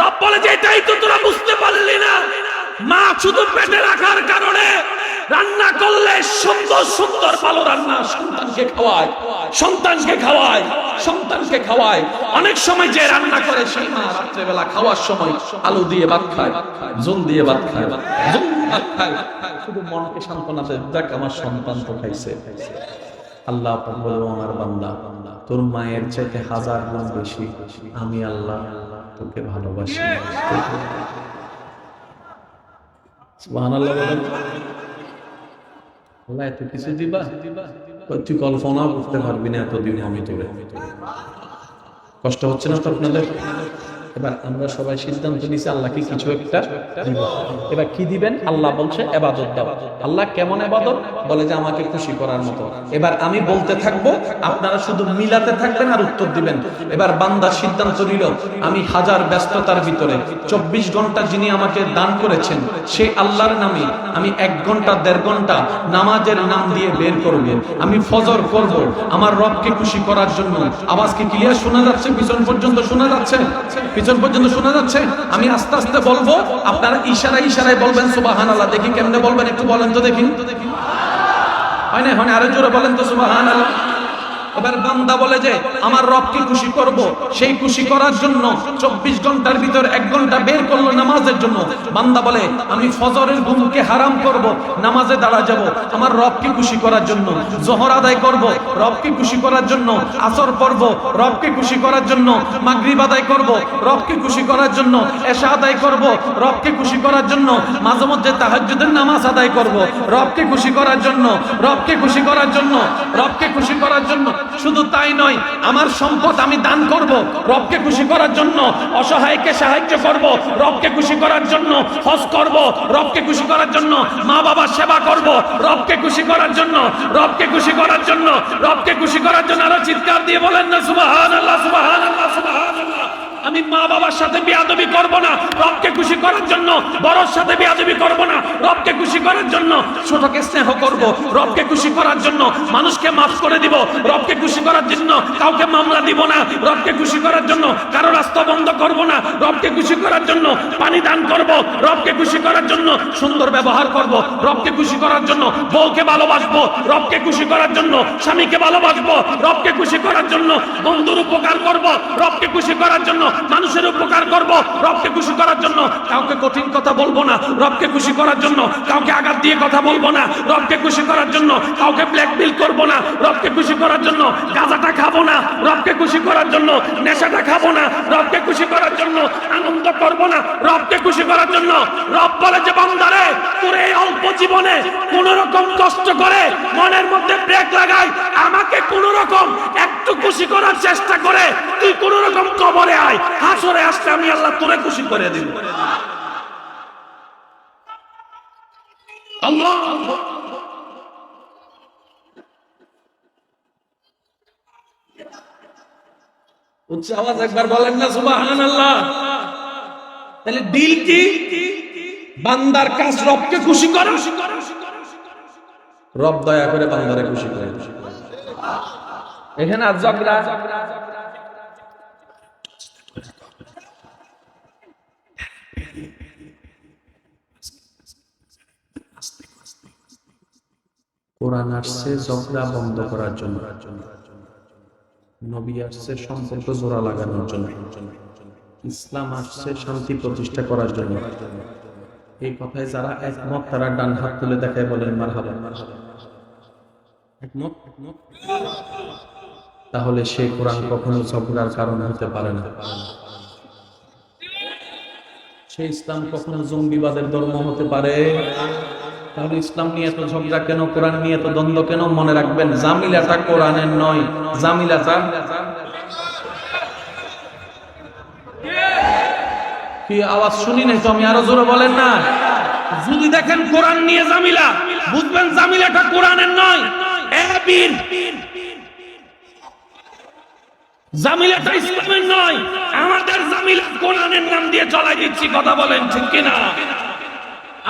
রব বলে যে এটাই তো তোরা বুঝতে পারলি না। মা শুধু পেটে রাখার কারণে রান্না করলে সুন্দর সুন্দর ভালো রান্না সন্তানকে খাওয়ায়, সন্তানকে খাওয়ায়, সন্তানকে খাওয়ায়। অনেক সময় যে রান্না করে সেই মা রাত্রেবেলা খাওয়ার সময় আলু দিয়ে ভাত খায়, ঝোল দিয়ে ভাত খায়, ঝোল দিয়ে ভাত খায়, শুধু মনকে সান্ত্বনা দেয়, দেখ আমার সন্তান তো খাইছে। আল্লাহ বলবো আমার বান্দা তোর মায়ের চাইতে 1000 গুণ বেশি আমি আল্লাহ তোকে ভালোবাসি। সুবহানাল্লাহ বলেন। আল্লাহ এত কিছু দিবা, তুই কল্পনা করতে পারবি না এতদিন আমি তোরে। কষ্ট হচ্ছে না তো আপনাদের? এবার আমরা সবাই সিদ্ধান্ত নিছি আল্লাহকে কিছু একটা দিব। এবার কি দিবেন? আল্লাহ বলছে ইবাদত দাও। আল্লাহ কেমন ইবাদত? বলে যে আমাকে খুশি করার মতো। এবার আমি বলতে থাকবো, আপনারা শুধু মিলাতে থাকবেন আর উত্তর দিবেন। এবার বান্দা সিদ্ধান্ত নিল আমি হাজার ব্যস্ততার ভিতরে 24 ঘন্টা যিনি আমাকে দান করেছেন সেই আল্লাহর নামে আমি 1 ঘন্টা 1.5 ঘন্টা নামাজের নাম দিয়ে বের করব। আমি ফজর করব আমার রবকে খুশি করার জন্য। আওয়াজ কি ক্লিয়ার শোনা যাচ্ছে? পিছন পর্যন্ত শোনা যাচ্ছে? পিছন পর্যন্ত শোনা যাচ্ছে? আমি আস্তে আস্তে বলবো, আপনারা ইশারায় ইশারায় বলবেন সুবহানাল্লাহ। দেখি কেমনে বলবেন, একটু বলেন তো দেখি। হয় না? হয় না? আরো জোরে বলেন তো সুবহানাল্লাহ। এবার বান্দা বলে যে আমার রবকে খুশি করব, সেই খুশি করার জন্য 24 ঘন্টার ভিতর 1 ঘন্টা বের করলো নামাজের জন্য। বান্দা বলে আমি ফজরের ঘুমকে হারাম করব, নামাজে দাঁড়া যাব আমার রবকে খুশি করার জন্য। জোহর আদায় করব রবকে খুশি করার জন্য, আসর পড়ব রবকে খুশি করার জন্য, মাগরিব আদায় করব রবকে খুশি করার জন্য, এশা আদায় করব রবকে খুশি করার জন্য, মাঝে মধ্যে তাহাজ্জুদের নামাজ আদায় করব রবকে খুশি করার জন্য, রবকে খুশি করার জন্য, রবকে খুশি করার জন্য। শুধু তাই নয়, আমার সম্পদ আমি দান করব রবকে খুশি করার জন্য, অসহায়কে সাহায্য করব রবকে খুশি করার জন্য, হজ করব রবকে খুশি করার জন্য, মা বাবার সেবা করব রবকে খুশি করার জন্য, রবকে খুশি করার জন্য, রবকে খুশি করার জন্য। আরো চিৎকার দিয়ে বলেন না সুবহানাল্লাহ, সুবহানাল্লাহ, সুবহানাল্লাহ। আমি মা বাবার সাথে বেয়াদবি করব না রবকে খুশি করার জন্য, বড়র সাথে বেয়াদবি করব না রবকে খুশি করার জন্য, ছোটকে স্নেহ করব রবকে খুশি করার জন্য, মানুষকে মাফ করে দিব রবকে খুশি করার জন্য, কাউকে মামলা দিব না রবকে খুশি করার জন্য, কারো রাস্তা বন্ধ করব না রবকে খুশি করার জন্য, পানি দান করব রবকে খুশি করার জন্য, সুন্দর ব্যবহার করব রবকে খুশি করার জন্য, বউকে ভালোবাসবো রবকে খুশি করার জন্য, স্বামীকে ভালোবাসবো রবকে খুশি করার জন্য, বন্ধুর উপকার করব রবকে খুশি করার জন্য, মানুষের উপকার করব রবকে খুশি করার জন্য, কাউকে কঠিন কথা বলবো না রবকে খুশি করার জন্য, কাউকে আঘাত দিয়ে কথা বলবো না রবকে খুশি করার জন্য, কাউকে ব্ল্যাকমেইল করব না রবকে খুশি করার জন্য, গাঁজাটা খাবো না রবকে খুশি করার জন্য, নেশাটা খাবো না রবকে খুশি করার জন্য, আনন্দ করব না রবকে খুশি করার জন্য। রব বলে যে বান্দারে তোর এই অল্প জীবনে কোন রকম কষ্ট করে মনের মধ্যে ব্রেক লাগাই, আমাকে কোন রকম একটু খুশি করার চেষ্টা করে তুই কোন রকম কবরে আয়, হাসরে আসলে আমি আল্লাহ তোরে খুশি করে দিব। আল্লাহ উচ্চ আওয়াজ একবার বলেন না সুবহানাল্লাহ। তাহলে ডিল কি? বান্দার কাজ রবকে খুশি করা, রব দয়া করে বান্দারে খুশি করে। এখানে আর ঝগড়া কোরআন আসছে ঝগড়া বন্ধ করার জন্য, নবী আসছে সম্পর্ক জোড়া লাগানোর জন্য, ইসলাম আসছে শান্তি প্রতিষ্ঠা করার জন্য। এই কথায় যারা একমত তারা ডান হাত তুলে দেখায় বলেন মারহাবা। একমত? তাহলে সেই কোরআন কখনো ঝগড়ার কারণ হতে পারে না। সেই ইসলাম কখনো জঙ্গিবাদের ধর্ম হতে পারে? তাহলে ইসলাম নিয়ে এত ঝগড়া কেন, কোরআন নিয়ে এত দ্বন্দ্ব কেন? মনে রাখবেন জামিলাটা কোরআনের নয়, জামিলাটা কি? আওয়াজ শুনি নাই তো, আমি আরো জোরে বলেন না। যদি দেখেন কোরআন নিয়ে জামিলা, বুঝবেন জামিলাটা কোরআনের নয়, জামিলাটা ইসলামের নয়। আমাদের জামিলা কোরআনের নাম দিয়ে চলাই দিচ্ছি, কথা বলেন ঠিক কিনা?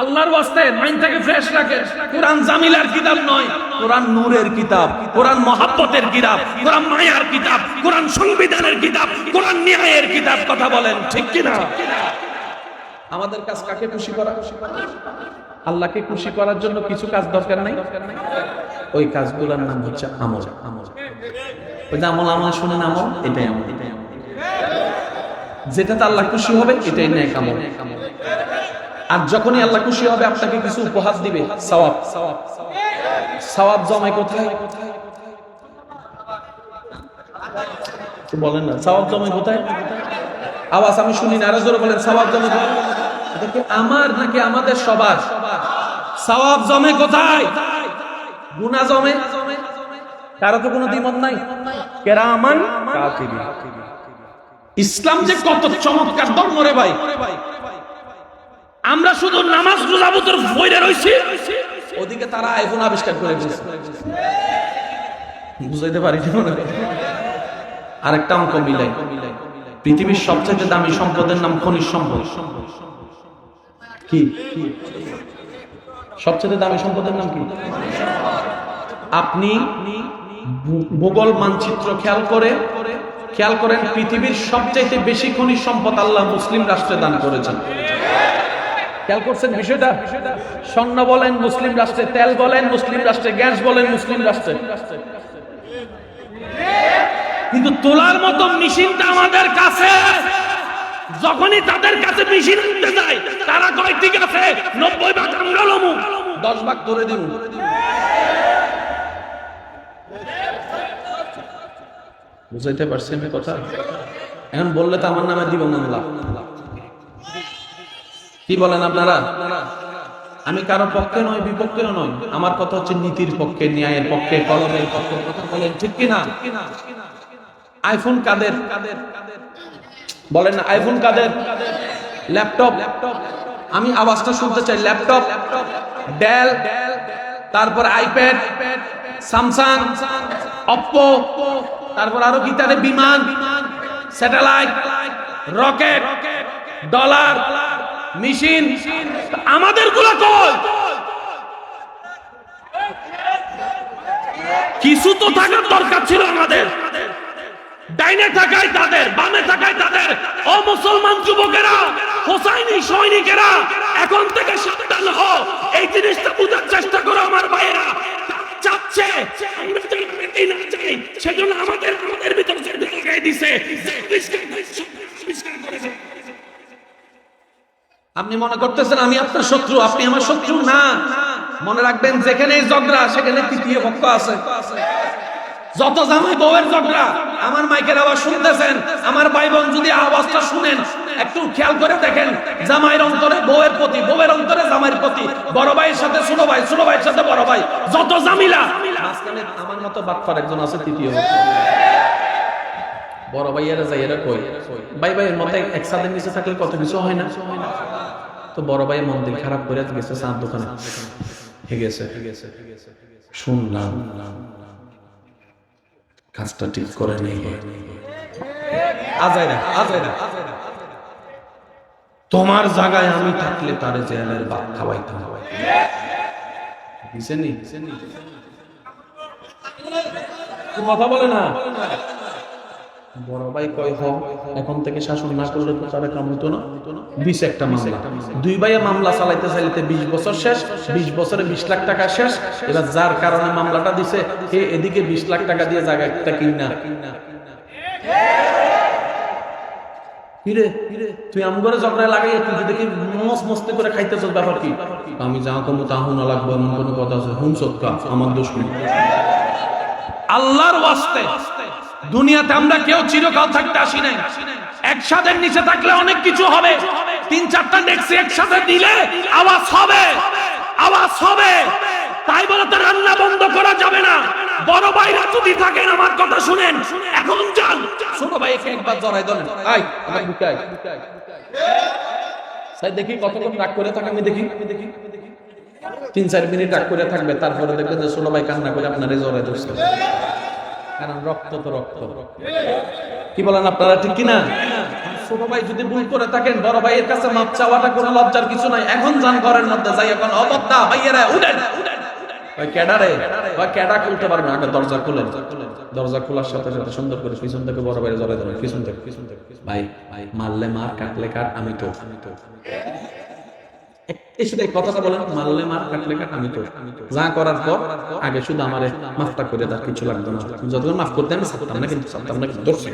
আল্লাহর ওয়াস্তে মাইন্ড থেকে ফ্রেশ রাখেন, কোরআন জামিলার কিতাব নয়। কোরআন নূরের কিতাব, কোরআন মহাব্বতের কিতাব, কোরআন মায়ার কিতাব, কোরআন সংবিধানের কিতাব, কোরআন ন্যায়ের কিতাব। কথা বলেন ঠিক কিনা? আমাদের কাজ কাকে খুশি করা? আল্লাহকে খুশি করার জন্য কিছু কাজ দরকার নাই? ওই কাজগুলোর নাম হচ্ছে আমল। ওই যে আমল আমল শুনেন, আমল এটাই আমল। যেটাতে আল্লাহ খুশি হবে এটাই নেক আমল। আর যখনই আল্লাহ খুশি হবে আপনাকে কিছু উপহার দিবে, সওয়াব। সওয়াব জমায় কোথায়? বলেন না, সওয়াব জমায় কোথায়? আওয়াজ আমি শুনি না, আরো জোরে বলেন, সওয়াব জমে কোথায়? এটা কি আমার নাকি আমাদের সবার? সওয়াব জমে কোথায়? গুনাহ জমে? কারো তো কোনো দ্বিমত নাই। কিরামান কাতিবিন। ইসলাম যে কত চমৎকার ধর্ম রে ভাই! আমরা শুধু নামাজ রোজা বুতর বইরে রইছি, ওদিকে তারা আইফোন আবিষ্কার করে দিয়েছে। বুঝাইতে পারিনি মনে হয়। আরেকটা অঙ্ক মিলাই, পৃথিবীর সবচেয়ে দামি সম্পদের নাম খনিজ সম্পদ। কি সবচেয়ে দামি সম্পদের নাম কি? আপনি ভূগোল মানচিত্র খেয়াল করেন, পৃথিবীর সবচেয়ে বেশি খনিজ সম্পদ আল্লাহ মুসলিম রাষ্ট্রে দান করেছেন। খেয়াল করছেন বিষয়টা? স্বর্ণ বলেন মুসলিম রাষ্ট্রে, তেল বলেন মুসলিম রাষ্ট্রে, গ্যাস বলেন মুসলিম রাষ্ট্রে। কিন্তু তোলার মতো মেশিনটা আমাদের কাছে। যখনই তাদের কাছে মেশিন আনতে যায়, তারা কয় ঠিক আছে 90 ভাগ আমরা লমু, 10 ভাগ ধরে দিন। বুঝাইতে পারছেন কথা? এখন বললে তো আমার নামে দিব মামলা। কি বলেন আপনারা? আমি কারো পক্ষে নয়, বিপক্ষেও নয়। আমার কথা হচ্ছে নীতির পক্ষে, ন্যায়ের পক্ষে, কলমের পক্ষে। কথা বলেন ঠিক কিনা? আইফোন কাদের? বলেন না, আইফোন কাদের? ল্যাপটপ। আমি আওয়াজটা শুনতে চাই। ল্যাপটপ, ডেল, তারপর আইপ্যাড, স্যামসাং, অপ্পো, তারপর আরো কি তাদের বিমান, স্যাটেলাইট, রকেট, ডলার, মেশিন। আমাদের গুলো কই? কিছু তো থাকার দরকার ছিল আমাদের। ডাইনে থাকায় তাদের, বামে থাকায় তাদের। ও মুসলমান যুবকেরা, হোসাইনি সৈনিকেরা, এখন থেকে সাবধান হও। এই জিনিসটা বুঝার চেষ্টা করো আমার ভাইয়েরা। চাচ্ছে আমরা যেন পেতে না যাই, সেজন্য আমাদের ভিতর যে ঢুকাই দিছে। আপনি মনে করতেছেন আমি আপনার শত্রু, আপনি আমার শত্রু না। মনে রাখবেন, যেখানে ঝগড়া সেখানে তৃতীয় পক্ষ আছে। যত জামাই বউয়ের ঝগড়া, আমার মাইকের আওয়াজ শুনতেছেন, আমার ভাই বোন যদি আওয়াজটা শুনেন, একটু খেয়াল করে দেখেন, জামাইয়ের অন্তরে বউয়ের প্রতি, বউয়ের অন্তরে জামাইয়ের প্রতি, বড় ভাইয়ের সাথে ছোট ভাই, ছোট ভাইয়ের সাথে বড় ভাই, যত জামিলা, মাঝখানে আমার মতো বাটপার একজন আছে তৃতীয়। বড় ভাইয়েরা যাইয়েরা কই, ভাই ভাইয়ের মতো একসাথে নিচে থাকলে কত কিছু হয় না। তো বড় ভাই মন দিল খারাপ করে গেছে চার দোকানে, গেছে শুনলাম কাজটা ঠিক করে নেই। তোমার জায়গায় আমি থাকলে তারে জেলের ভাত খাওয়াইতাম। কথা বলে না। বড় ভাই কয় হোক, এখন থেকে শাসন না করলে তো তারা কাম হতো না। 20 একটা মামলা, দুই ভাইয়া মামলা চালাইতে চাইতে 20 বছর শেষ। 20 বছরে 20 লাখ টাকা শেষ। এবার যার কারণে মামলাটা দিছে, হে এদিকে 20 লাখ টাকা দিয়ে জায়গাটা কিনা। কিরে তুই আমগরে ঝগড়া লাগাইয়া তুই দেখি মস্তি করে খাইতেছ, ব্যাপার কি? আমি যা কমু তা হুনা লাগবো এমন কোনো কথা আছে? হুন সৎকা, আমার দোষ নেই। আল্লাহর ওয়াস্তে দুনিয়াতে আমরা কেউ চিরকাল থাকতে আসি নাই। একসাথে নিচে থাকলে অনেক কিছু হবে। 3-4টা ডেক্সি একসাথে দিলে আওয়াজ হবে। তাই বলে তো রান্না বন্ধ করা যাবে না। বড় ভাইরা যদি থাকেন, আমার কথা শুনেন, এখন যান, ছোট ভাইকে একবার জড়াই দেন। আই আমার বুকে আই, সাই দেখি কতক্ষণ রাগ করে থাকে। আমি দেখি 3-4 মিনিট রাগ করে থাকবে, তারপরে দেখবেন যে ছোট ভাই কান্না করে আপনারে জড়াই ধরছে। কারণ রক্ত তো রক্ত। কি বলেন আপনারা, ঠিক কিনা? ছোট ভাই যদি ভুল করে থাকেন, বড় ভাইয়ের কাছে মাপ চাওয়াটা কোনো লজ্জার কিছু নাই। এখন যান ঘরের মধ্যে যাই, এখন অবদ্ধা ভাইয়েরা উঠেন। ওই ক্যাডারে বা ক্যাডা খুলতে পারবে আগে দরজা খুলেন, দরজা খোলার সাথে সাথে সুন্দর করে পিছন থেকে বড় বাইরে জড়াই দেবেন, পিছন থেকে ভাই মারলে মার কাটলে কাট আমি তো এই শুধু এই কথাটা বলেন, মারলে মার কাটলে কাট আমি তো যা করার পর আগে শুধু আমারে মাফটা করে তার কিছু লাগবে না, যতক্ষণ মাফ করতে আমি ছাড়তাম না, কিন্তু ছাড়তাম না, কিন্তু ধরছি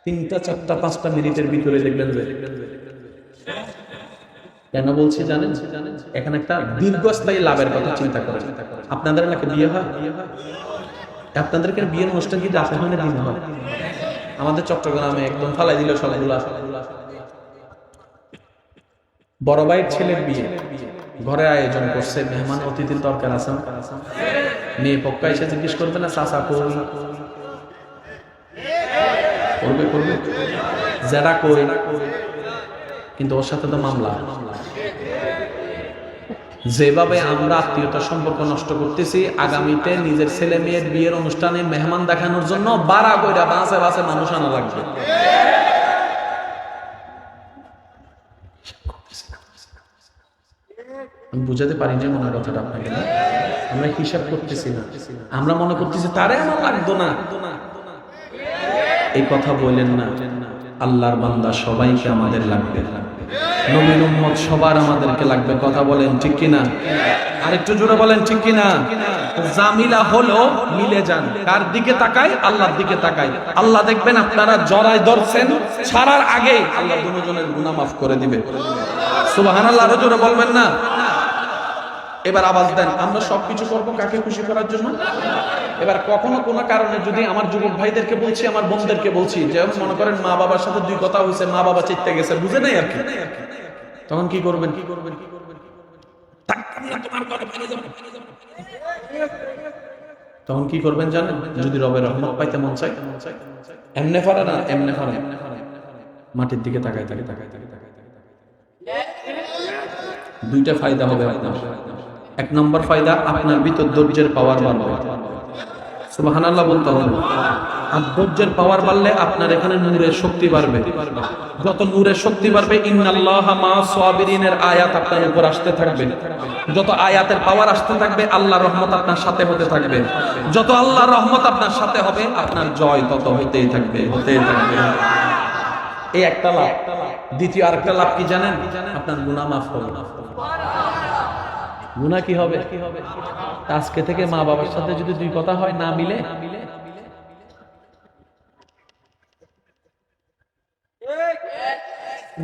3টা 4টা 5টা মিনিটের ভিতরে দেখবেন যে কেন বলছি জানেন, এখানে একটা দীর্ঘস্থায়ী লাভের কথা চিন্তা করেন। আপনাদের নাকি বিয়ে হয়, আপনাদেরকে বিয়ের অনুষ্ঠান কি রাতে হয় না দিনে হয়? আমাদের চট্টগ্রামে একদম ফালাই দিল সবগুলা। বড় ভাইয়ের ছেলের বিয়ে, ঘরে আয়োজন করছে, মেহমান অতিথির দরকার আছে, মেয়ে পক্ষ এসে জিজ্ঞেস করবে না চাচা কই, করবে করবে যারা কই, কিন্তু ওর সাথে তো মামলা। যেভাবে আমরা আত্মীয়তার সম্পর্ক নষ্ট করতেছি, আগামীতে নিজের ছেলে মেয়ের বিয়ের অনুষ্ঠানে মেহমান দেখানোর জন্য বাড়া কইরা বাসে বাসে মানুষ আনা লাগবে। আমি বুঝাতে পারি না মনের কথাটা আপনাকে, না আমরা হিসাব করতেছি না, আমরা মনে করতেছি তারে আমার লাগতো না। এই কথা বলেন না, আল্লাহর বান্দা সবাইকে আমাদের লাগবে, নবীর উম্মত সবার আমাদেরকে লাগবে, কথা বলেন ঠিক কিনা? আরেকটু জোরে বলেন ঠিক কিনা? জামিলা হলো মিলে যান, কার দিকে তাকাই? আল্লাহর দিকে তাকাই। আল্লাহ দেখবেন আপনারা জড়াই ধরছেন, ছাড়ার আগে আল্লাহ দুজনের গুনাহ মাফ করে দিবে। সুবহানাল্লাহ, আরো জোরে বলবেন না? এবার আওয়াজ দেন, আমরা সবকিছু করবো কাকে খুশি করার জন্য? এবার কখনো কোনো কারণে যদি আমার যুবক ভাইদেরকে বলছি, আমার বোনদেরকে বলছি, যে মনে করেন মা বাবার সাথে 2 কথা হয়েছে, মা বাবা চিত্তে গেছে, বুঝে নাই আর কি, তখন কি করবেন? তখন কি করবেন জানেন? যদি রবের রহমত পাইতে মন চায়, এমনে ফারে না, এমনে ফারে মাটির দিকে তাকায় তাকায় তাকায় তাকায় তাকায়। 2টা ফায়দা হবে আপনার। 1 নম্বর ফায়দা, আপনার ভিতর ধৈর্যের পাওয়ার বাড়বে। সুবহানাল্লাহ বলতে হবে। আর ধৈর্যের পাওয়ার বাড়লে আপনার এখানে নূরের শক্তি বাড়বে। যত নূরের শক্তি বাড়বে, ইন্নাল্লাহা মা'আস সাবিরিনের আয়াত আপনার উপর আসতে থাকবে। যত আয়াতের পাওয়ার আসতে থাকবে, আল্লাহর রহমত আপনার সাথে হতে থাকবে। যত আল্লাহর রহমত আপনার সাথে হবে, আপনার জয় তত হতেই থাকবে, হতেই থাকবে। এই একটা লাভ। দ্বিতীয় আরেকটা লাভ কি জানেন? আপনার গুনাহ মাফ হবে। গুনাহ কি হবে? আজকে থেকে মা বাবার সাথে যদি 2 কথা হয় না মিলে,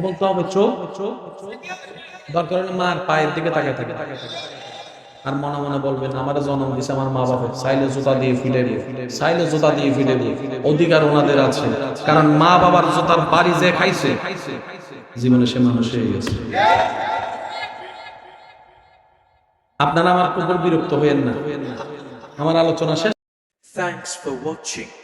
বলতে হবে চোখ দরকার হলে মার পায়ের দিকে তাকায় থাকে, আর মনে মনে বলবেন আমার জন্ম দিছে আমার মা বাবা, চাইলে জুতা দিয়ে ফিটাইবে, চাইলে জুতা দিয়ে ফিটাইবে, অধিকার ওনাদের আছে। কারণ মা বাবার জুতার বাড়ি যে খাইছে, জীবনে সে মানুষ হয়ে গেছে। আপনারা আমার উপর বিরক্ত হইেন না, আমার আলোচনা শেষ। Thanks for watching.